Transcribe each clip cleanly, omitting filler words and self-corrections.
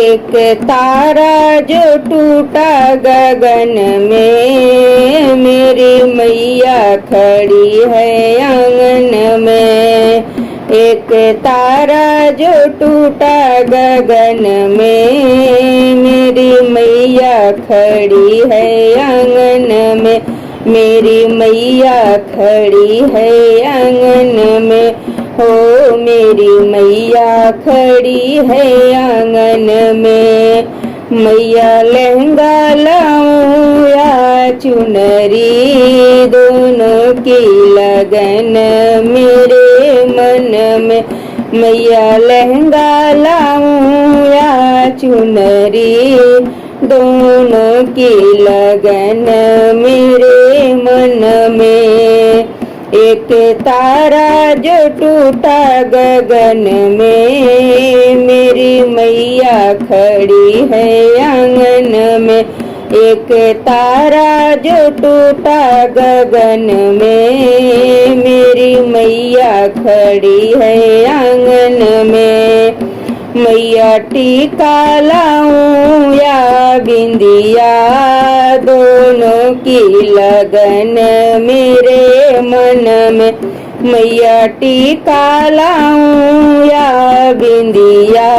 एक तारा जो टूटा गगन में, मेरी मैया खड़ी है आंगन में। एक तारा जो टूटा गगन में, मेरी मैया खड़ी है आंगन में। मेरी मैया खड़ी है आंगन में, हो मेरी मैया खड़ी है आंगन में। मैया लहंगा लाऊं या चुनरी, दोनों की लगन मेरे मन में। मैया लहंगा लाऊं या चुनरी, दोनों की लगन मेरे मन में। एक तारा जो टूटा गगन में, मेरी मैया खड़ी है आंगन में। एक तारा जो टूटा गगन में, मेरी मैया खड़ी है आंगन में। मैया टीका लाऊं या बिंदिया, दोनों की लगन मेरे मन में। मैया टीका लाऊं या बिंदिया,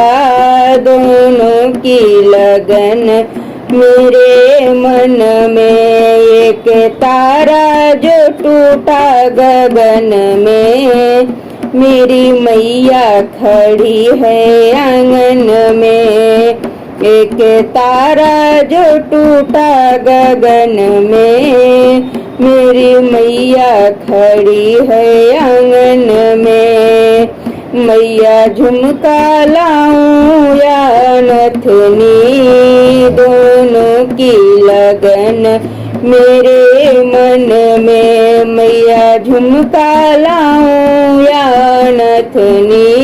दोनों की लगन मेरे मन में। एक तारा जो टूटा गगन में, मेरी मैया खड़ी है आंगन में। एक तारा जो टूटा गगन में, मेरी मैया खड़ी है आंगन में। मैया झुमका लाऊं या नथनी, दोनों की लगन मेरे मन में। मैया झुमका लाऊं या नथनी,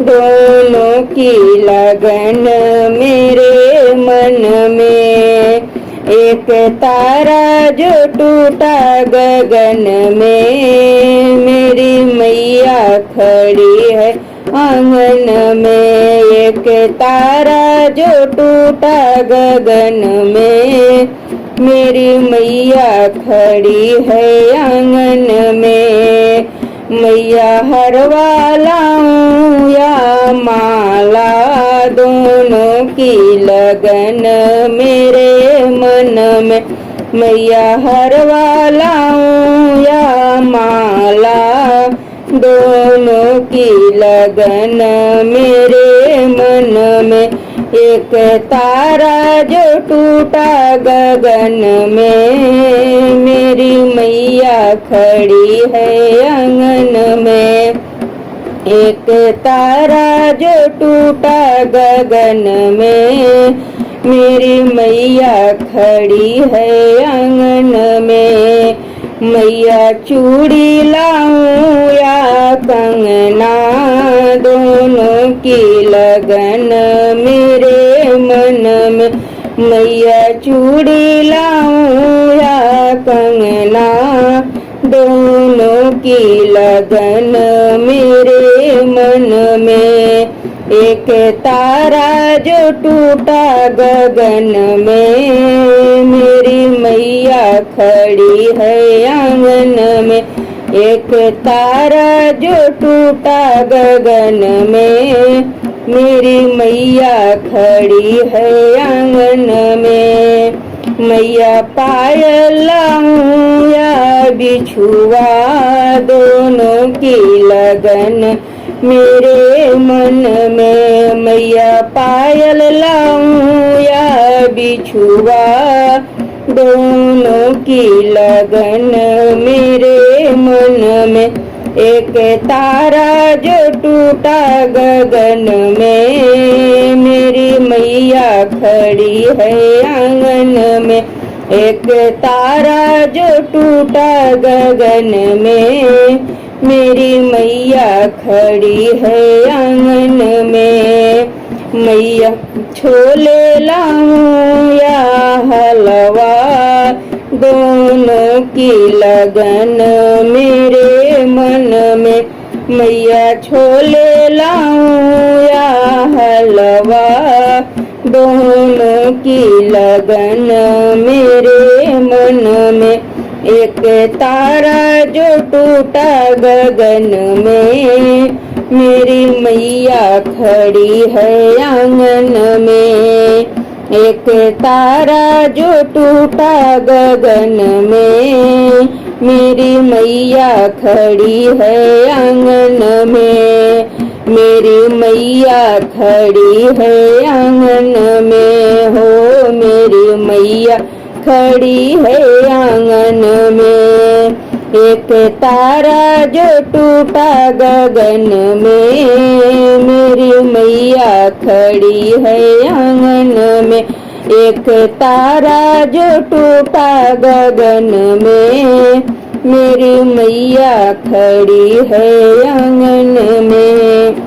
दोनों की लगन मेरे मन में। एक तारा जो टूटा गगन में, मेरी मैया खड़ी है आंगन में। एक तारा जो टूटा गगन में, मेरी मैया खड़ी है आंगन में। मैया हरवा लाऊं या माला, दोनों की लगन मेरे मन में। मैया हरवा लाऊं या माला, दोनों की लगन मेरे मन में। एक तारा जो टूटा गगन में, मेरी मैया खड़ी है आंगन में। एक तारा जो टूटा गगन में, मेरी मैया खड़ी है आंगन में। मैया चूड़ी लाऊं या कंगना, दोनों की लगन मेरे मन में। मैया चूड़ी लाऊं या कंगना, दोनों की लगन मेरे मन में। एक तारा जो टूटा गगन में, मेरी मैया खड़ी है आंगन में। एक तारा जो टूटा गगन में, मेरी मैया खड़ी है आंगन में। मैया पायल लाऊं या बिछुआ, दोनों की लगन मेरे मन में। मैया पायल लाऊं या बिछुआ, दोनों की लगन मेरे मन में। एक तारा जो टूटा गगन में, मेरी मैया खड़ी है आंगन में। एक तारा जो टूटा गगन में, मेरी मैया खड़ी है आंगन में। मैया छोले लाऊं या हलवा, दोनों की लगन मेरे मन में। मैया छोले लाऊं या हलवा, दोनों की लगन मेरे मन में। एक तारा जो टूटा गगन में, मेरी मैया खड़ी है आंगन में। एक तारा जो टूटा गगन में, मेरी मैया खड़ी है आंगन में। मेरी मैया खड़ी है आंगन में, हो मेरी मैया खड़ी है आंगन में। एक तारा जो टूटा गगन में, मेरी मैया खड़ी है आंगन में। एक तारा जो टूटा गगन में, मेरी मैया खड़ी है आंगन में।